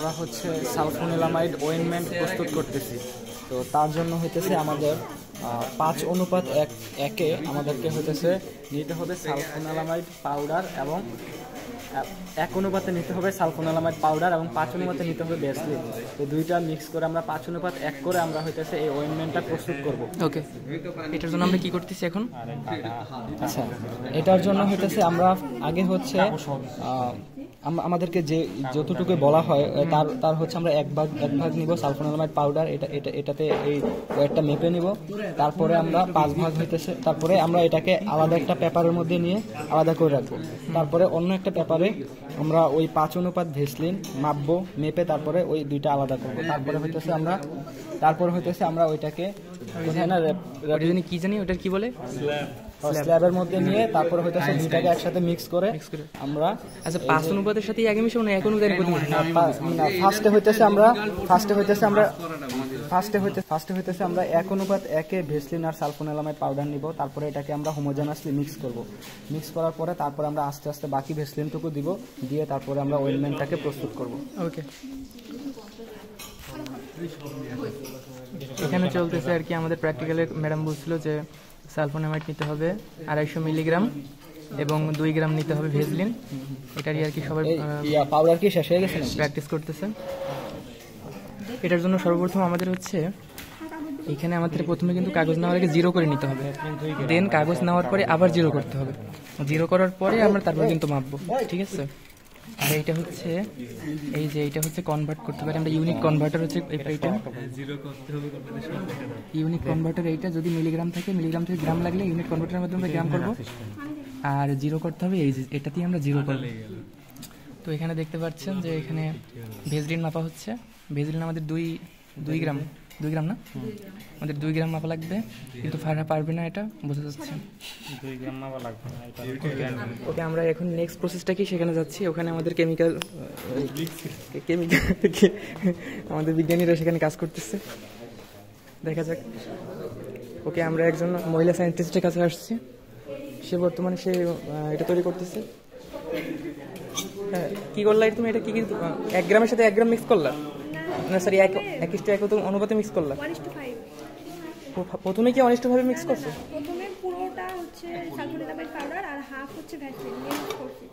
আমরা হচ্ছে সালফোনিলামাইড অয়েনমেন্ট প্রস্তুত করতেছি। তো তার জন্য হইতেছে আমাদের 5:1 আমাদেরকে হইতেছে নিতে হবে সালফোনিলামাইড পাউডার এবং 1 অনুপাতে নিতে হবে সালফোনিলামাইড পাউডার এবং 5 অনুপাতে নিতে হবে ভ্যাসলিন। তো দুইটা মিক্স করে আমরা 5:1 করে আমরা হইতেছে এই অয়েনমেন্টটা প্রস্তুত করব। ওকে, এটার জন্য আমরা কি করতেছি এখন? আচ্ছা, এটার জন্য হইতেছে আমরা আগে হচ্ছে আমাদেরকে যে যতটুকু বলা হয় তার হচ্ছে আমরা এক ভাগ নিব সালফোনিলামাইড পাউডার, এটাতে এই ওয়েটটা মেপে নিব। তারপরে আমরা 5 ভাগ হইতেছে, তারপরে আমরা এটাকে আলাদা একটা পেপারের মধ্যে নিয়ে আলাদা করে রাখবো। তারপরে অন্য একটা পেপারে আমরা ওই 5 অনুপাত ভেসলিন মাপবো, মেপে তারপরে ওই দুইটা আলাদা করবো। তারপরে হইতেছে আমরা ওইটাকে কি জানি ওটার কি বলে, স্ল্যাবের মধ্যে নিয়ে তারপরে হইতেছে দুইটাকে একসাথে মিক্স করে আমরা। আচ্ছা, 5 অনুপাতের সাথে আগে মিশাবো না 1 অনুপাতের প্রতি? ফার্স্টে হইতেছে আমরা 1:1 ভেসলিন আর সালফোনিলামাইড পাউডার নিব। তারপরে এটাকে আমরা হোমোজেনাসলি মিক্স করব। মিক্স করার পরে তারপরে আমরা আস্তে আস্তে বাকি ভেসলিনটুকু দিব, দিয়ে তারপরে আমরা অয়েনমেন্টটাকে প্রস্তুত করব। ওকে, এখানে চলতেছে আর কি আমাদের প্র্যাকটিক্যালে। ম্যাডাম বলছিল যে সালফোনিলামাইড নিতে হবে 250 মিলিগ্রাম এবং 2 গ্রাম নিতে হবে ভেসলিন। এটারই আর কি সবাই পাউডার কি শেষ হয়ে গেছে, প্র্যাকটিস করতেছে। এটার জন্য সর্বপ্রথম আমাদের হচ্ছে এখানে আমাদের প্রথমে কিন্তু কাগজ নেওয়ার আগে 0 করে নিতে হবে, দেন কাগজ নেওয়ার পরে আবার 0 করতে হবে। 0 করার পরে আমরা তারপর কিন্তু মাপবো, ঠিক আছে? আর এইটা হচ্ছে এইটা হচ্ছে কনভার্ট করতে পারি আমরা। ইউনিট কনভার্টার হচ্ছে এইটা, ইউনিট কনভার্টার। এইটা যদি মিলিগ্রাম থাকে, মিলিগ্রাম থেকে গ্রাম লাগলে ইউনিট কনভার্টারের মাধ্যমে গ্রাম করব। আর 0 করতে হবে এটাতেই আমরা 0 করব। তো এখানে দেখতে পাচ্ছেন যে এখানে ভেসলিন মাপা হচ্ছে। ভেসলিন আমাদের 2 গ্রাম না, আমাদের 2 গ্রাম মাপা লাগবে, কিন্তু ফারহা পারবে না, এটা বোঝা যাচ্ছে। 2 গ্রাম মাপা লাগবে না। ওকে, আমরা এখন নেক্সট প্রসেসটা কি সেখানে যাচ্ছি। ওখানে আমাদের কেমিক্যাল আমাদের বিজ্ঞানীরা সেখানে কাজ করতেছে, দেখা যাক। ওকে, আমরা একজন মহিলা সায়েন্টিস্টের কাছে আসছি। সে বর্তমানে এটা তৈরি করতেছে। হ্যাঁ, কি করলা তুমি? এটা কি 1 গ্রামের সাথে 1 গ্রাম মিক্স করলা না? সরি, 1:1 অনুপাতে মিক্স করলা। প্রথমে কি 1:5 মিক্স করছো? প্রথমে পুরোটা হচ্ছে সালফোনিলামাইড পাউডার আর হাফ হচ্ছে ভ্যাসলিন মিক্স করছি।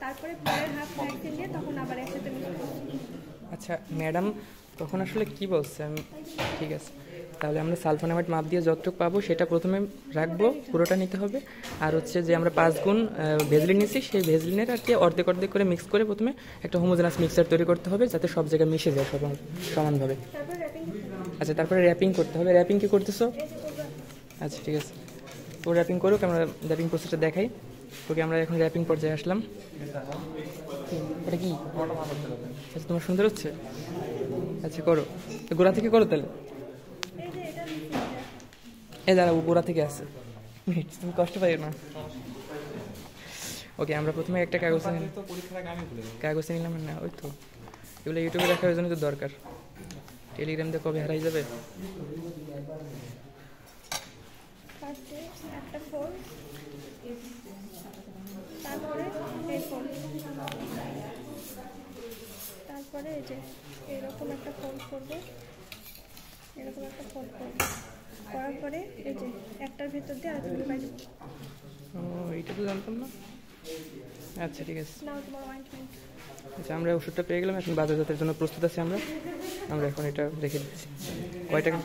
তারপরে পরের হাফ ভ্যাসলিন দিয়ে তখন আবার একসাথে মিক্স করছি। আচ্ছা ম্যাডাম, তখন আসলে কি বলছে আমি? ঠিক আছে, তাহলে আমরা সালফোনিলামাইড মাপ দিয়ে যতটুকু পাবো সেটা প্রথমে রাখবো, পুরোটা নিতে হবে। আর হচ্ছে যে আমরা 5 গুণ ভেসলিন নিচ্ছি, সেই ভেসলিনের আর কি অর্ধেক করে মিক্স করে প্রথমে একটা হোমোজেনাস মিক্সার তৈরি করতে হবে, যাতে সব জায়গায় মিশে যায় সমানভাবে। আচ্ছা, তারপরে র্যাপিং করতে হবে। র্যাপিং কি করতেছো? আচ্ছা ঠিক আছে, তো র্যাপিং করুক, আমরা র্যাপিং প্রসেসটা দেখাই। ওকে, আমরা এখন র্যাপিং পর্যায়ে আসলাম। এটা কি? আচ্ছা, তোমার সুন্দর হচ্ছে। আচ্ছা করো, গোড়া থেকে করো তাহলে। দাঁড়া, ও গোড়া থেকে আসে, তুমি কষ্ট পাইও না। ওকে, আমরা প্রথমে একটা কাগজে নিলাম না, ওই তো এগুলো ইউটিউবে দেখার জন্য তো দরকার। টেলিগ্রাম দিয়ে কবে হারাই যাবে। তারপরে এই যে এরকম একটা ফোল্ড করবে, করার পরে এই যে একটার ভেতর দিয়ে আরেকটা ঢুকাই দেবো। ও, এইটা তো জানতাম না। আচ্ছা ঠিক আছে, নাও তোমার অয়েন্টমেন্ট। আচ্ছা, আমরা ওষুধটা পেয়ে গেলাম, এখন বাজারজাতের জন্য প্রস্তুত আছি আমরা এখন এটা রেখে দিচ্ছি। কয় টাকা?